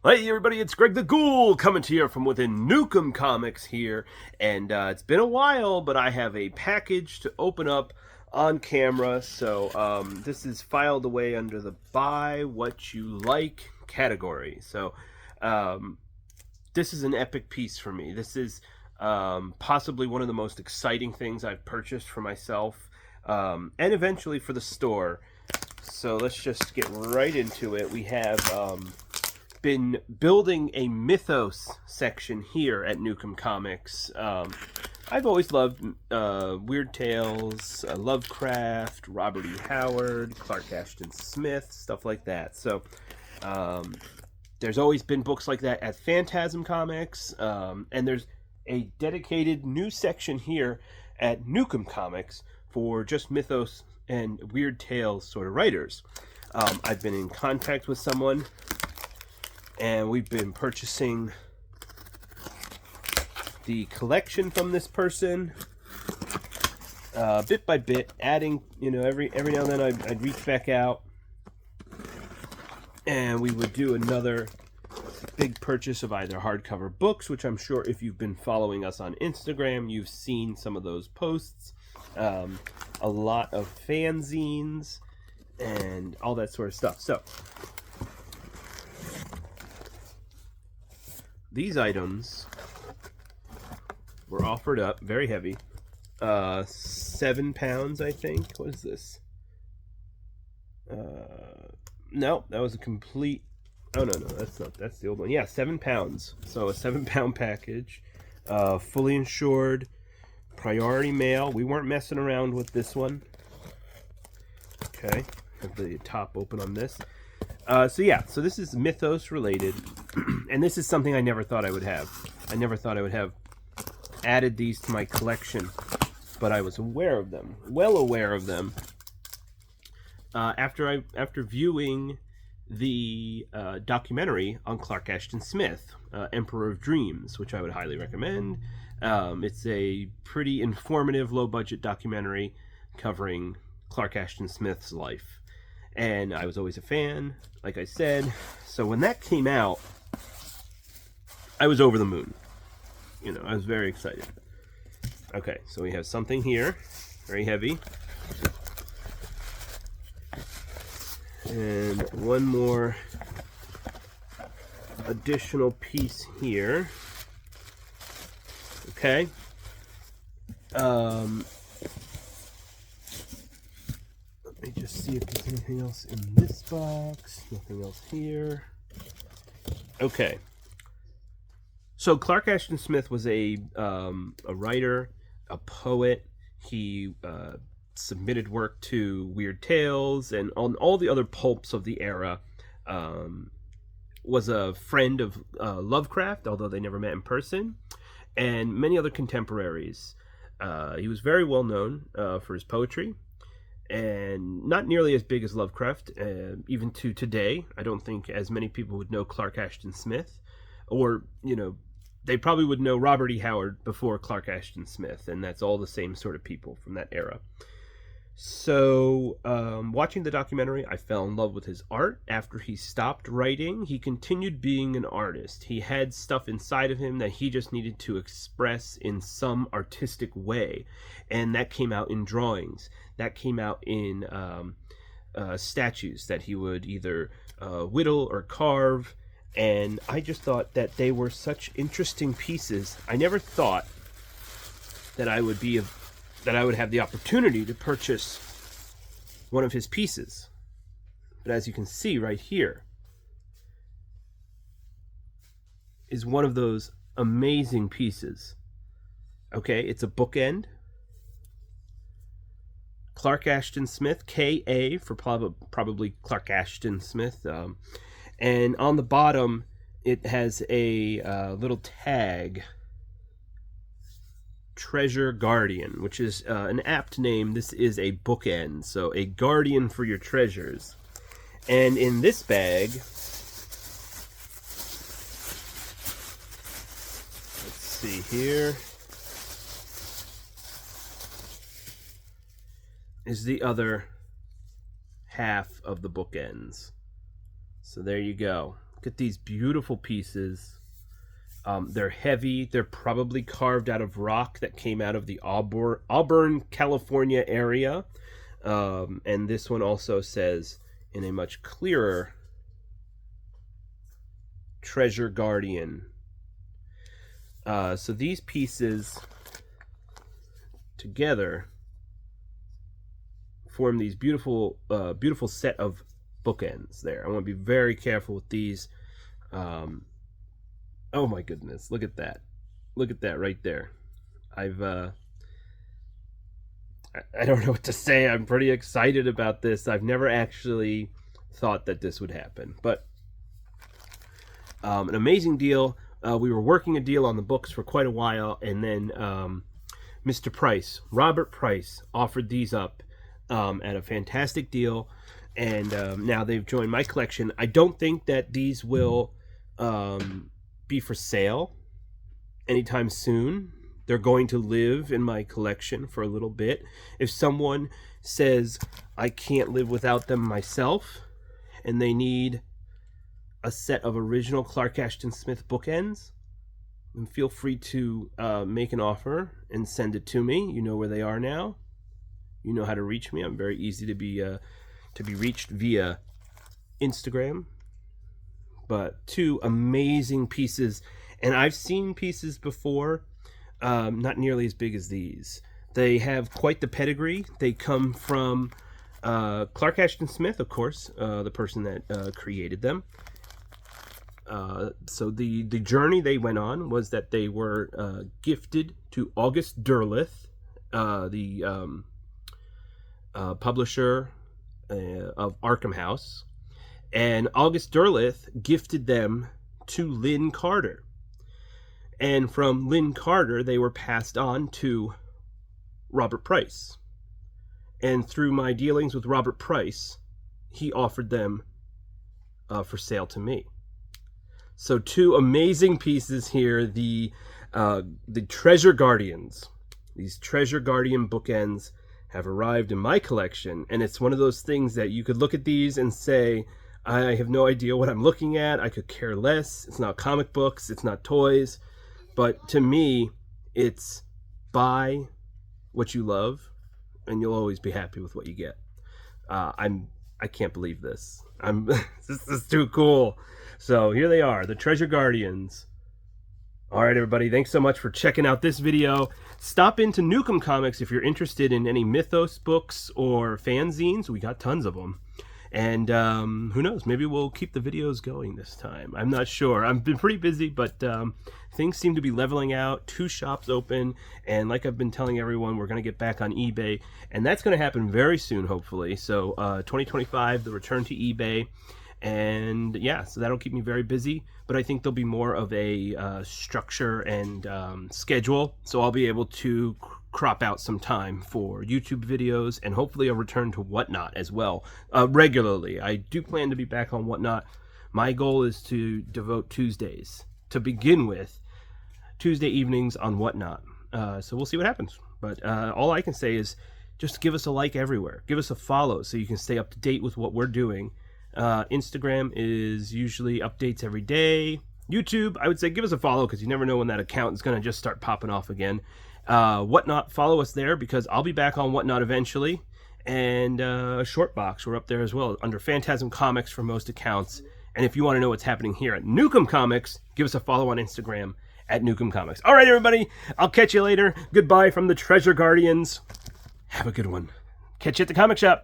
Hey everybody, it's Greg the Ghoul coming to you from within Nukem Comics here, and it's been a while, but I have a package to open up on camera. So this is filed away under the Buy What You Like category. So um, this is an epic piece for me. This is possibly one of the most exciting things I've purchased for myself, and eventually for the store. So let's just get right into it. We have been building a mythos section here at Nukem Comics. I've always loved Weird Tales, Lovecraft, Robert E. Howard, Clark Ashton Smith, stuff like that. So there's always been books like that at Phantasm Comics, and there's a dedicated new section here at Nukem Comics for just mythos and Weird Tales sort of writers. I've been in contact with someone, and we've been purchasing the collection from this person, bit by bit, adding, every now and then I'd reach back out and we would do another big purchase of either hardcover books, which I'm sure if you've been following us on Instagram, you've seen some of those posts, a lot of fanzines and all that sort of stuff. So these items were offered up, very heavy, 7 pounds, I think. What is this? No, that was a complete. Oh no, that's not. That's the old one. Yeah, 7 pounds. So a 7-pound package, fully insured, priority mail. We weren't messing around with this one. Okay, have the top open on this. So this is Mythos related, and this is something I never thought I would have. I never thought I would have added these to my collection, but I was aware of them, well aware of them, after viewing the documentary on Clark Ashton Smith, Emperor of Dreams, which I would highly recommend. It's a pretty informative, low-budget documentary covering Clark Ashton Smith's life. And I was always a fan, like I said. So when that came out, I was over the moon. I was very excited. Okay, so we have something here, very heavy. And one more additional piece here. Okay. Let me just see if there's anything else in this box. Nothing else here. Okay. So Clark Ashton Smith was a writer, a poet. He submitted work to Weird Tales and on all the other pulps of the era. Was a friend of Lovecraft, although they never met in person, and many other contemporaries. He was very well known for his poetry, and not nearly as big as Lovecraft. Even to today, I don't think as many people would know Clark Ashton Smith, or they probably would know Robert E. Howard before Clark Ashton Smith, and that's all the same sort of people from that era. So, watching the documentary, I fell in love with his art. After he stopped writing, he continued being an artist. He had stuff inside of him that he just needed to express in some artistic way, and that came out in drawings. That came out in statues that he would either whittle or carve. And I just thought that they were such interesting pieces. I never thought that I would have the opportunity to purchase one of his pieces. But as you can see right here is one of those amazing pieces. Okay, it's a bookend. Clark Ashton Smith, K.A. for probably Clark Ashton Smith. And on the bottom, it has a little tag, Treasure Guardian, which is an apt name. This is a bookend, so a guardian for your treasures. And in this bag, let's see here, is the other half of the bookends. So there you go. Look at these beautiful pieces. They're heavy. They're probably carved out of rock that came out of the Auburn, California area. And this one also says in a much clearer, Treasure Guardian. So these pieces together form these beautiful set of bookends there. I want to be very careful with these. Oh my goodness, look at that. Look at that right there. I don't know what to say. I'm pretty excited about this. I've never actually thought that this would happen, but an amazing deal. We were working a deal on the books for quite a while, and then Mr. Price, Robert Price, offered these up at a fantastic deal, and now they've joined my collection. I don't think that these will be for sale anytime soon. They're going to live in my collection for a little bit. If someone says I can't live without them myself and they need a set of original Clark Ashton Smith bookends, then feel free to make an offer and send it to me. You know where they are now. You know how to reach me. I'm very easy to be reached via Instagram. But two amazing pieces, and I've seen pieces before, not nearly as big as these. They have quite the pedigree. They come from Clark Ashton Smith, of course, the person that created them. So the journey they went on was that they were gifted to August Derleth, the publisher of Arkham House. And August Derleth gifted them to Lynn Carter. And from Lynn Carter, they were passed on to Robert Price. And through my dealings with Robert Price, he offered them for sale to me. So two amazing pieces here. The Treasure Guardians. These Treasure Guardian bookends have arrived in my collection. And it's one of those things that you could look at these and say, I have no idea what I'm looking at. I could care less. It's not comic books. It's not toys. But to me, it's buy what you love, and you'll always be happy with what you get. I can't believe this. This is too cool. So here they are, the Treasure Guardians. All right, everybody. Thanks so much for checking out this video. Stop into Nukem Comics if you're interested in any Mythos books or fanzines. We got tons of them. And who knows, maybe we'll keep the videos going this time. I'm not sure. I've been pretty busy, but things seem to be leveling out. 2 shops open, and like I've been telling everyone, we're going to get back on eBay, and that's going to happen very soon, hopefully. So 2025, the return to eBay, and yeah, so that'll keep me very busy, but I think there'll be more of a structure and schedule, so I'll be able to crop out some time for YouTube videos, and hopefully a return to Whatnot as well, regularly. I do plan to be back on Whatnot. My goal is to devote Tuesdays, to begin with, Tuesday evenings on Whatnot. So we'll see what happens. But all I can say is just give us a like everywhere. Give us a follow so you can stay up to date with what we're doing. Instagram is usually updates every day. YouTube, I would say give us a follow because you never know when that account is going to just start popping off again. Whatnot, follow us there because I'll be back on Whatnot eventually. And Shortbox, we're up there as well under Phantasm Comics for most accounts. And if you want to know what's happening here at Nukem Comics, give us a follow on Instagram at Nukem Comics. All right, everybody, I'll catch you later. Goodbye from the Treasure Guardians. Have a good one. Catch you at the comic shop.